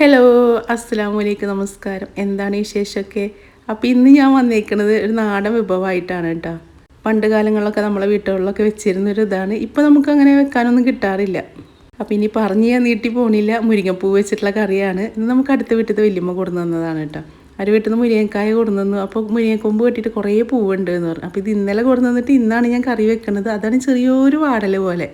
Hello, അസ്സലാമു അലൈക്കും, നമസ്കാരം. എന്താണ് വിശേഷമൊക്കെ? അപ്പോൾ ഇന്ന് ഞാൻ വന്നേക്കുന്നത് ഒരു നാടൻ വിഭവമായിട്ടാണ് കേട്ടോ. പണ്ട് കാലങ്ങളിലൊക്കെ നമ്മളെ വീട്ടുകളിലൊക്കെ വെച്ചിരുന്നൊരു ഇതാണ്. ഇപ്പോൾ നമുക്കങ്ങനെ വെക്കാനൊന്നും കിട്ടാറില്ല. അപ്പോൾ ഇനി പറഞ്ഞ് ഞാൻ നീട്ടി പോണില്ല. മുരിങ്ങപ്പൂ വെച്ചിട്ടുള്ള കറിയാണ്. ഇന്ന് നമുക്ക് അടുത്ത വീട്ടിലത്തെ വല്യമ്മ കൊടുന്നു തന്നതാണ് കേട്ടോ. അവർ വീട്ടിൽ നിന്ന് മുരിങ്ങക്കായ കൊടുന്നു തന്നു. അപ്പോൾ മുരിങ്ങക്കൊമ്പ് കെട്ടിയിട്ട് കുറേ പൂവുണ്ട് എന്ന് പറഞ്ഞു. അപ്പോൾ ഇത് ഇന്നലെ കൊടുന്നു തന്നിട്ട് ഇന്നാണ് ഞാൻ കറി വെക്കുന്നത്. അതാണ് ചെറിയൊരു വാടൽ പോലെ.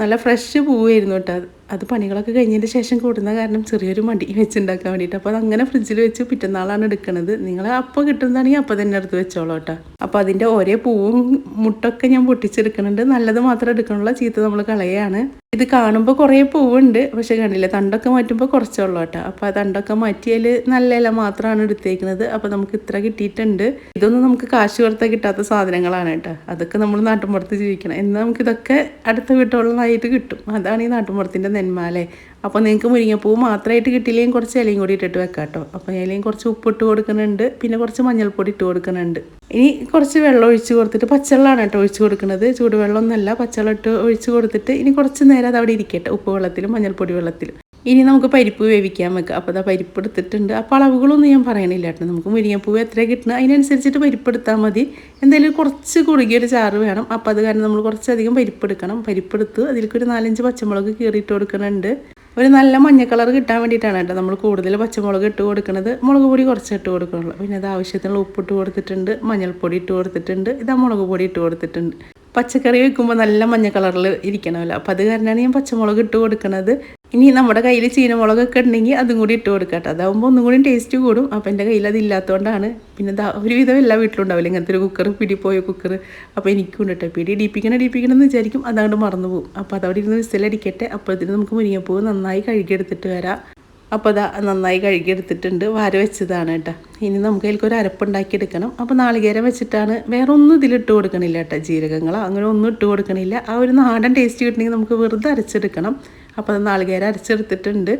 നല്ല ഫ്രഷ് പൂവായിരുന്നു കേട്ടോ. അത് പണികളൊക്കെ കഴിഞ്ഞതിന് ശേഷം കൂടുന്ന കാരണം ചെറിയൊരു മടി വെച്ചുണ്ടാക്കാൻ വേണ്ടിയിട്ട്. അപ്പോൾ അതങ്ങനെ ഫ്രിഡ്ജിൽ വെച്ച് പിറ്റന്നാളാണ് എടുക്കുന്നത്. നിങ്ങൾ അപ്പോൾ കിട്ടുന്നതാണെങ്കിൽ അപ്പോൾ തന്നെ എടുത്ത് വെച്ചോളൂ കേട്ടോ. അപ്പോൾ അതിൻ്റെ ഓരോ പൂവും മുട്ടൊക്കെ ഞാൻ പൊട്ടിച്ചെടുക്കുന്നുണ്ട്. നല്ലത് മാത്രം എടുക്കണുള്ള, ചീത്ത നമ്മൾ കളയാണ്. ഇത് കാണുമ്പോൾ കുറേ പൂവുണ്ട്, പക്ഷെ കണ്ടില്ല, തണ്ടൊക്കെ മാറ്റുമ്പോൾ കുറച്ചുള്ളൂ കേട്ടോ. അപ്പോൾ ആ തണ്ടൊക്കെ മാറ്റിയാൽ നല്ല ഇല മാത്രമാണ് എടുത്തേക്കുന്നത്. അപ്പോൾ നമുക്ക് ഇത്ര കിട്ടിയിട്ടുണ്ട്. ഇതൊന്നും നമുക്ക് കാശ് കൊടുത്താൽ കിട്ടാത്ത സാധനങ്ങളാണ് കേട്ടോ. അതൊക്കെ നമ്മൾ നാട്ടുമ്പുറത്ത് ജീവിക്കണം. എന്നാൽ നമുക്കിതൊക്കെ അടുത്ത വീട്ടുകളിലായിട്ട് കിട്ടും. അതാണ് ഈ നാട്ടുമ്പുറത്തിൻ്റെ നെന്മാലേ. അപ്പോൾ നിങ്ങൾക്ക് മുരിങ്ങപ്പൂ മാത്രമായിട്ട് കിട്ടിയില്ലെങ്കിൽ കുറച്ച് ഇലയും കൂടി ഇട്ടിട്ട് വെക്കാം കേട്ടോ. അപ്പോൾ ഇലയും കുറച്ച് ഉപ്പിട്ട് കൊടുക്കുന്നുണ്ട്, പിന്നെ കുറച്ച് മഞ്ഞൾപ്പൊടി ഇട്ട് കൊടുക്കുന്നുണ്ട്. ഇനി കുറച്ച് വെള്ളം ഒഴിച്ച് കൊടുത്തിട്ട്, പച്ചവെള്ളമാണ് കേട്ടോ ഒഴിച്ച് കൊടുക്കുന്നത്, ചൂടുവെള്ളമൊന്നുമല്ല, പച്ചവെള്ളം ഇട്ട് ഒഴിച്ച് കൊടുത്തിട്ട് ഇനി കുറച്ച് നേരം അത് അവിടെ ഇരിക്കട്ടെ, ഉപ്പ് വെള്ളത്തിലും മഞ്ഞൾപ്പൊടി വെള്ളത്തിലും. ഇനി നമുക്ക് പരിപ്പ് വേവിക്കാൻ വെക്കാം. അപ്പോൾ അതാ പരിപ്പ് എടുത്തിട്ടുണ്ട്. അപ്പോൾ അളവുകളൊന്നും ഞാൻ പറയണില്ല കേട്ടോ. നമുക്ക് മുരിങ്ങപ്പൂ എത്ര കിട്ടണം അതിനനുസരിച്ചിട്ട് പരിപ്പ് എടുത്താൽ മതി. എന്തായാലും കുറച്ച് കുറുകിയൊരു ചാറ് വേണം. അപ്പോൾ അത് കാരണം നമ്മൾ കുറച്ചധികം പരിപ്പ് എടുക്കണം. പരിപ്പെടുത്ത് അതിലേക്കൊരു 4-5 പച്ചമുളക് കീറിയിട്ട് കൊടുക്കുന്നുണ്ട്. ഒരു നല്ല മഞ്ഞ കളർ കിട്ടാൻ വേണ്ടിയിട്ടാണ് കേട്ടോ നമ്മൾ കൂടുതൽ പച്ചമുളക് ഇട്ട് കൊടുക്കുന്നത്. മുളക് പൊടി കുറച്ച് ഇട്ട് കൊടുക്കണുള്ളൂ. പിന്നെ അത് ആവശ്യത്തിനുള്ള ഉപ്പിട്ട് കൊടുത്തിട്ടുണ്ട്, മഞ്ഞൾപ്പൊടി ഇട്ട് കൊടുത്തിട്ടുണ്ട്, ഇതാ മുളക് പൊടി ഇട്ട് കൊടുത്തിട്ടുണ്ട്. പച്ചക്കറി വെക്കുമ്പോൾ നല്ല മഞ്ഞ കളറിൽ ഇരിക്കണമല്ലോ, അപ്പോൾ അത് കാരണമാണ് ഞാൻ പച്ചമുളക് ഇട്ട് കൊടുക്കുന്നത്. ഇനി നമ്മുടെ കയ്യിൽ ചീനമുളകൊക്കെ ഉണ്ടെങ്കിൽ അതും കൂടി ഇട്ട് കൊടുക്കാം കേട്ടോ. അതാകുമ്പോൾ ഒന്നും കൂടി ടേസ്റ്റ് കൂടും. അപ്പോൾ എൻ്റെ കയ്യിൽ അതില്ലാത്തതുകൊണ്ടാണ്. പിന്നെ ഒരുവിധം എല്ലാ വീട്ടിലും ഉണ്ടാവില്ല ഇങ്ങനത്തെ ഒരു കുക്കർ, പിടിപ്പോയ കുക്കർ. അപ്പോൾ എനിക്കും ഉണ്ട് കേട്ടോ. പിടി ഡീപ്പിക്കണം എന്ന് വിചാരിക്കും, അതങ്ങോട്ട് മറന്നു പോകും. അപ്പോൾ അതവിടെ ഇരുന്ന് വിസിലടിക്കട്ടെ. അപ്പോഴത്തേന് നമുക്ക് മുരിങ്ങപ്പൂ നന്നായി കഴുകിയെടുത്തിട്ട് വരാം. അപ്പോൾ അതാ നന്നായി കഴുകിയെടുത്തിട്ടുണ്ട്, വാര വെച്ചതാണ് കേട്ടോ. ഇനി നമുക്ക് അതിലേക്ക് ഒരു അരപ്പുണ്ടാക്കി എടുക്കണം. അപ്പോൾ നാളികേരം വെച്ചിട്ടാണ്, വേറെ ഒന്നും ഇതിലിട്ട് കൊടുക്കണില്ല കേട്ടോ. ജീരകങ്ങളോ അങ്ങനെ ഒന്നും ഇട്ട് കൊടുക്കണില്ല. ആ ഒരു നാടൻ ടേസ്റ്റ് കിട്ടണമെങ്കിൽ നമുക്ക് വെറുതെ അരച്ചെടുക്കണം. അപ്പോൾ അത് നാളികേരം അരച്ചെടുത്തിട്ടുണ്ട്.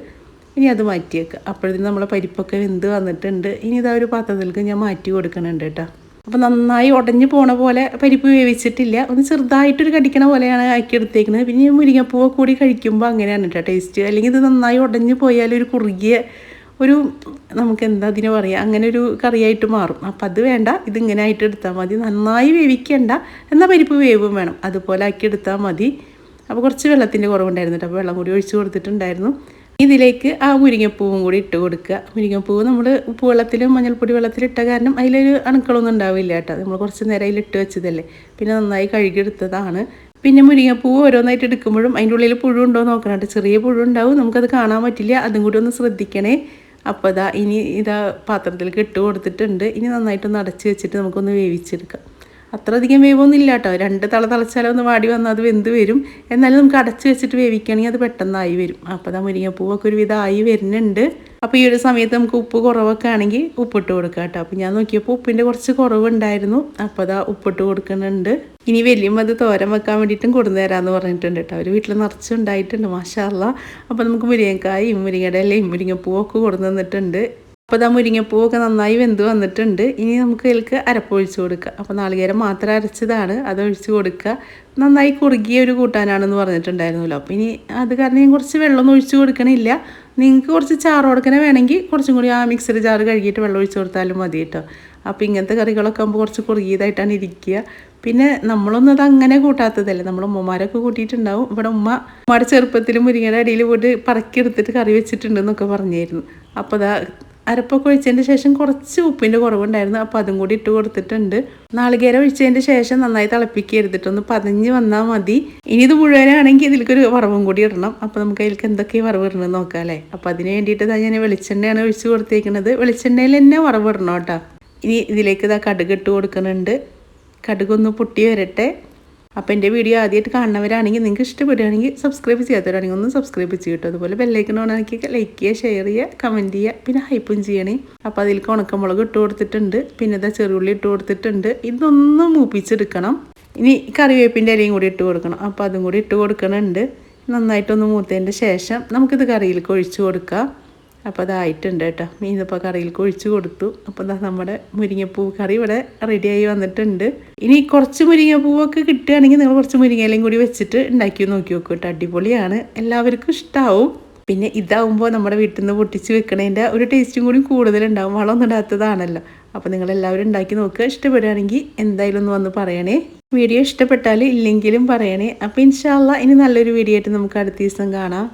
ഇനി അത് മാറ്റി വെക്കുക. അപ്പോഴത്തേക്കും നമ്മളെ പരിപ്പൊക്കെ വെന്ത് വന്നിട്ടുണ്ട്. ഇനി ഇതാ ഒരു പാത്രത്തിലേക്ക് ഞാൻ മാറ്റി കൊടുക്കുന്നുണ്ട് കേട്ടോ. അപ്പോൾ നന്നായി ഉടഞ്ഞു പോണ പോലെ പരിപ്പ് വേവിച്ചിട്ടില്ല, ഒന്ന് ചെറുതായിട്ടൊരു കടിക്കണ പോലെയാണ് ആക്കിയെടുത്തേക്കുന്നത്. പിന്നെ മുരിങ്ങപ്പൂവ് കൂടി കഴിക്കുമ്പോൾ അങ്ങനെയാണ് കേട്ടോ ടേസ്റ്റ്. അല്ലെങ്കിൽ ഇത് നന്നായി ഉടഞ്ഞു പോയാൽ ഒരു കുറുകിയ ഒരു, നമുക്ക് എന്താ അതിന് പറയുക, അങ്ങനെ ഒരു കറിയായിട്ട് മാറും. അപ്പോൾ അത് വേണ്ട, ഇതിങ്ങനെ ആയിട്ട് എടുത്താൽ മതി. നന്നായി വേവിക്കേണ്ട, എന്നാൽ പരിപ്പ് വേവും വേണം, അതുപോലെ ആക്കി എടുത്താൽ മതി. അപ്പോൾ കുറച്ച് വെള്ളത്തിൻ്റെ കുറവുണ്ടായിരുന്നു കേട്ടോ. അപ്പോൾ വെള്ളം കൂടി ഒഴിച്ച് കൊടുത്തിട്ടുണ്ടായിരുന്നു. ഇതിലേക്ക് ആ മുരിങ്ങപ്പൂവും കൂടി ഇട്ട് കൊടുക്കുക. മുരിങ്ങപ്പൂവ് നമ്മൾ ഉപ്പ് വെള്ളത്തിലും മഞ്ഞൾപ്പൊടി വെള്ളത്തിലും ഇട്ട കാരണം അതിലൊരു അണുക്കളൊന്നും ഉണ്ടാവില്ല കേട്ടോ. നമ്മൾ കുറച്ച് നേരം അതിലിട്ട് വെച്ചതല്ലേ, പിന്നെ നന്നായി കഴുകിയെടുത്തതാണ്. പിന്നെ മുരിങ്ങപ്പൂവ് ഓരോന്നായിട്ട് എടുക്കുമ്പോഴും അതിൻ്റെ ഉള്ളിൽ പുഴു ഉണ്ടോ നോക്കണം കേട്ടോ. ചെറിയ പുഴു ഉണ്ടാവും, നമുക്കത് കാണാൻ പറ്റില്ല, അതും കൂടി ഒന്ന് ശ്രദ്ധിക്കണേ. അപ്പോൾ ഇനി പാത്രത്തിലേക്ക് ഇട്ട് കൊടുത്തിട്ടുണ്ട്. ഇനി നന്നായിട്ടൊന്ന് അടച്ച് വെച്ചിട്ട് നമുക്കൊന്ന് വേവിച്ചെടുക്കാം. അത്ര അധികം വേവൊന്നും ഇല്ല കേട്ടോ. 2 തള തിളച്ചാലും ഒന്ന് വാടി വന്നാൽ അത് വെന്ത് വരും. എന്നാലും നമുക്ക് അടച്ച് വെച്ചിട്ട് വേവിക്കുകയാണെങ്കിൽ അത് പെട്ടെന്നായി വരും. അപ്പോൾ മുരിങ്ങപ്പൂവൊക്കെ ഒരുവിധം ആയി വരുന്നുണ്ട്. അപ്പോൾ ഈ ഒരു സമയത്ത് നമുക്ക് ഉപ്പ് കുറവൊക്കെ ആണെങ്കിൽ ഉപ്പിട്ട് കൊടുക്കാം കേട്ടോ. അപ്പോൾ ഞാൻ നോക്കിയപ്പോൾ ഉപ്പിൻ്റെ കുറച്ച് കുറവുണ്ടായിരുന്നു. അപ്പോൾ ഉപ്പിട്ട് കൊടുക്കുന്നുണ്ട്. ഇനി വലിയമ്മ അത് തോരൻ വെക്കാൻ വേണ്ടിയിട്ടും കൊടുന്നു തരാമെന്ന് പറഞ്ഞിട്ടുണ്ട് കേട്ടോ. അവർ വീട്ടിൽ നിറച്ചുണ്ടായിട്ടുണ്ട്, മാഷാ അല്ലാഹ്. അപ്പോൾ നമുക്ക് മുരിങ്ങക്കായും മുരിങ്ങയുടെ ഇലയും മുരിങ്ങപ്പൂവൊക്കെ കൊടുന്നു തന്നിട്ടുണ്ട്. അപ്പോൾ മുരിങ്ങപ്പൂവൊക്കെ നന്നായി വെന്ത് വന്നിട്ടുണ്ട്. ഇനി നമുക്ക് ഇതിലേക്ക് അരപ്പൊഴിച്ച് കൊടുക്കുക. അപ്പോൾ നാളികേരം മാത്രം അരച്ചതാണ്, അതൊഴിച്ച് കൊടുക്കുക. നന്നായി കുറുകിയ ഒരു കൂട്ടാനാണെന്ന് പറഞ്ഞിട്ടുണ്ടായിരുന്നല്ലോ. അപ്പോൾ ഇനി അത് കാരണം ഞാൻ കുറച്ച് വെള്ളമൊന്നും ഒഴിച്ച് കൊടുക്കണില്ല. നിങ്ങൾക്ക് കുറച്ച് ചാറ് കൊടുക്കണേ വേണമെങ്കിൽ കുറച്ചും കൂടി ആ മിക്സർ ജാറ് കഴുകിയിട്ട് വെള്ളം ഒഴിച്ച് കൊടുത്താലും മതി കേട്ടോ. അപ്പോൾ ഇങ്ങനത്തെ കറികളൊക്കെ ആകുമ്പോൾ കുറച്ച് കുറുകിയതായിട്ടാണ് ഇരിക്കുക. പിന്നെ നമ്മളൊന്നും അത് അങ്ങനെ കൂട്ടാത്തതല്ലേ, നമ്മൾ ഉമ്മമാരൊക്കെ കൂട്ടിയിട്ടുണ്ടാവും. ഇവിടെ ഉമ്മയുടെ ചെറുപ്പത്തിൽ മുരിങ്ങയുടെ അടിയിൽ പോയിട്ട് പറക്കിയെടുത്തിട്ട് കറി വെച്ചിട്ടുണ്ടെന്നൊക്കെ പറഞ്ഞായിരുന്നു. അപ്പോൾ അരപ്പൊക്കെ ഒഴിച്ചതിന് ശേഷം കുറച്ച് ഉപ്പിൻ്റെ കുറവുണ്ടായിരുന്നു. അപ്പോൾ അതും കൂടി ഇട്ട് കൊടുത്തിട്ടുണ്ട്. നാളികേരം ഒഴിച്ചതിന് ശേഷം നന്നായി തിളപ്പിക്കരുതിട്ടൊന്ന് പതഞ്ഞ് വന്നാൽ മതി. ഇനി ഇത് മുഴുവനാണെങ്കിൽ ഇതിലേക്കൊരു വറവും കൂടി ഇടണം. അപ്പോൾ നമുക്ക് അതിലേക്ക് എന്തൊക്കെയാണ് വറവ് ഇടണമെന്ന് നോക്കാം അല്ലേ. അപ്പോൾ അതിന് വേണ്ടിയിട്ട് ഞാൻ വെളിച്ചെണ്ണയാണ് ഒഴിച്ച് കൊടുത്തേക്കുന്നത്. വെളിച്ചെണ്ണയിൽ തന്നെ വറവ് ഇടണം കേട്ടോ. ഇനി ഇതിലേക്ക് കടുക് ഇട്ട് കൊടുക്കുന്നുണ്ട്. കടുകൊന്ന് പൊട്ടി വരട്ടെ. അപ്പോൾ എൻ്റെ വീഡിയോ ആദ്യമായിട്ട് കാണുന്നവരാണെങ്കിൽ, നിങ്ങൾക്ക് ഇഷ്ടപ്പെടുകയാണെങ്കിൽ, സബ്സ്ക്രൈബ് ചെയ്യാത്തവരാണെങ്കിൽ ഒന്ന് സബ്സ്ക്രൈബ് ചെയ്യട്ടോ. അതുപോലെ ബെല്ലൈക്കൺ ഓൺ ആക്കി ലൈക്ക് ചെയ്യുക, ഷെയർ ചെയ്യുക, കമൻറ്റ് ചെയ്യുക, പിന്നെ ഹൈപ്പും ചെയ്യണേ. അപ്പോൾ അതിലേക്ക് ഉണക്കമുളക് ഇട്ട് കൊടുത്തിട്ടുണ്ട്. പിന്നെ ചെറുള്ളി ഇട്ട് കൊടുത്തിട്ടുണ്ട്. ഇതൊന്നും മൂപ്പിച്ചെടുക്കണം. ഇനി കറിവേപ്പിൻ്റെ ഇലയും കൂടി ഇട്ട് കൊടുക്കണം. അപ്പോൾ അതും കൂടി ഇട്ട് കൊടുക്കണുണ്ട്. നന്നായിട്ടൊന്ന് മൂത്തതിൻ്റെ ശേഷം നമുക്കിത് കറിയിലേക്ക് ഒഴിച്ച് കൊടുക്കാം. അപ്പോൾ അതായിട്ടുണ്ട് കേട്ടോ. മീനിപ്പോൾ കറിയിലേക്ക് ഒഴിച്ച് കൊടുത്തു. അപ്പോൾ നമ്മുടെ മുരിങ്ങപ്പൂ കറി ഇവിടെ റെഡിയായി വന്നിട്ടുണ്ട്. ഇനി കുറച്ച് മുരിങ്ങപ്പൂവൊക്കെ കിട്ടുകയാണെങ്കിൽ നിങ്ങൾ കുറച്ച് മുരിങ്ങയിലയും കൂടി വെച്ചിട്ട് ഉണ്ടാക്കി നോക്കി നോക്കൂ കേട്ടോ. അടിപൊളിയാണ്, എല്ലാവർക്കും ഇഷ്ടമാവും. പിന്നെ ഇതാവുമ്പോൾ നമ്മുടെ വീട്ടിൽ നിന്ന് പൊട്ടിച്ച് വെക്കണതിൻ്റെ ഒരു ടേസ്റ്റും കൂടി കൂടുതലുണ്ടാവും, വളമൊന്നും ഇടാത്തതാണല്ലോ. അപ്പോൾ നിങ്ങളെല്ലാവരും ഉണ്ടാക്കി നോക്കുക. ഇഷ്ടപ്പെടുകയാണെങ്കിൽ എന്തായാലും ഒന്ന് വന്ന് പറയണേ. വീഡിയോ ഇഷ്ടപ്പെട്ടാൽ ഇല്ലെങ്കിലും പറയണേ. അപ്പോൾ ഇൻഷാ അല്ലാഹ് ഇനി നല്ലൊരു വീഡിയോ ആയിട്ട് നമുക്ക് അടുത്ത ദിവസം കാണാം.